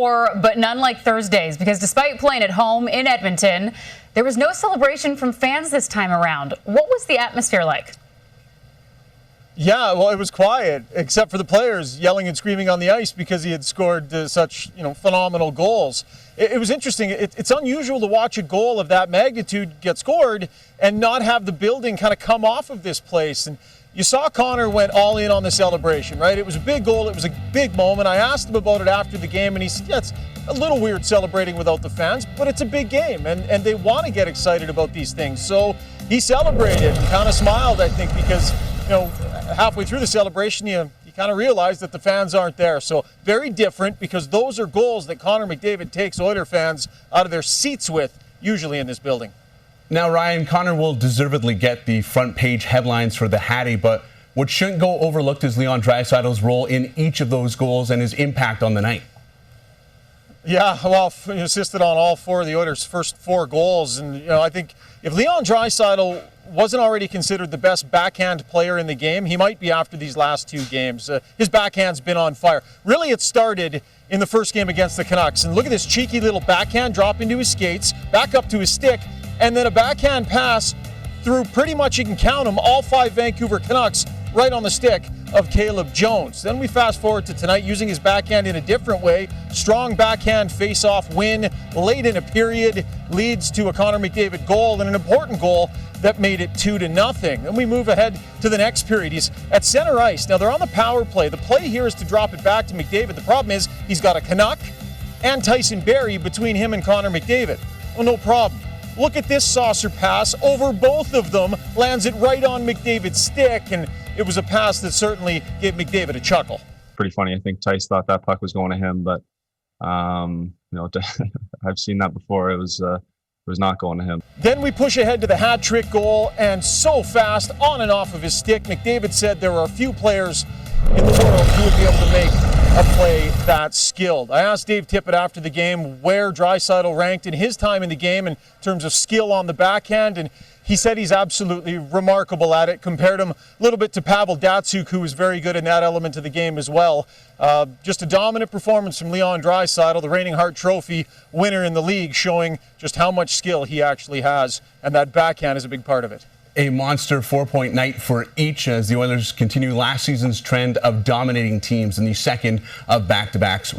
But none like Thursdays, because despite playing at home in Edmonton, there was no celebration from fans this time around. What was the atmosphere like? Yeah, well, it was quiet, except for the players yelling and screaming on the ice because he had scored such phenomenal goals. It was interesting. It's unusual to watch a goal of that magnitude get scored and not have the building kind of come off of this place. And you saw Connor went all in on the celebration, right? It was a big goal. It was a big moment. I asked him about it after the game, and he said, yeah, it's a little weird celebrating without the fans, but it's a big game, and they want to get excited about these things. So he celebrated and kind of smiled, I think, because halfway through the celebration, you kind of realize that the fans aren't there. So very different, because those are goals that Connor McDavid takes Oiler fans out of their seats with, usually in this building. Now, Ryan, Connor will deservedly get the front page headlines for the Hattie, but what shouldn't go overlooked is Leon Draisaitl's role in each of those goals and his impact on the night. Yeah, well, he assisted on all four of the Oilers' first four goals. And, I think if Leon Draisaitl wasn't already considered the best backhand player in the game, he might be after these last two games. His backhand's been on fire. Really, it started in the first game against the Canucks. And look at this cheeky little backhand drop into his skates, back up to his stick, and then a backhand pass through pretty much, you can count them, all five Vancouver Canucks right on the stick of Caleb Jones. Then we fast forward to tonight, using his backhand in a different way. Strong backhand face-off win late in a period leads to a Connor McDavid goal, and an important goal that made it 2-0. And we move ahead to the next period. He's at center ice. Now they're on the power play. The play here is to drop it back to McDavid. The problem is he's got a Canuck and Tyson Barrie between him and Connor McDavid. Well, no problem. Look at this saucer pass over both of them, lands it right on McDavid's stick, and it was a pass that certainly gave McDavid a chuckle. Pretty funny. I think Tice thought that puck was going to him, but I've seen that before. It was not going to him. Then we push ahead to the hat trick goal, and so fast on and off of his stick. McDavid said there are a few players in the world who would be able to make a play that skilled. I asked Dave Tippett after the game where Draisaitl ranked in his time in the game in terms of skill on the backhand, and he said he's absolutely remarkable at it. Compared him a little bit to Pavel Datsyuk, who was very good in that element of the game as well. Just a dominant performance from Leon Draisaitl, the reigning Hart Trophy winner in the league, showing just how much skill he actually has, and that backhand is a big part of it. A monster 4-point night for each as the Oilers continue last season's trend of dominating teams in the second of back-to-backs.